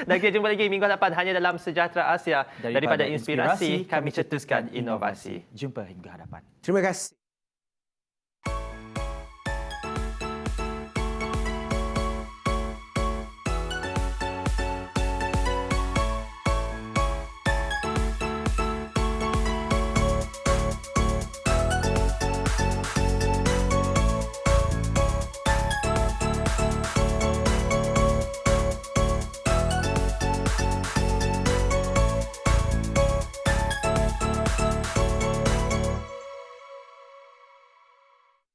Dan kita jumpa lagi minggu hadapan hanya dalam Sejahtera Asia. Daripada inspirasi, kami cetuskan inovasi. Jumpa minggu hadapan. Terima kasih.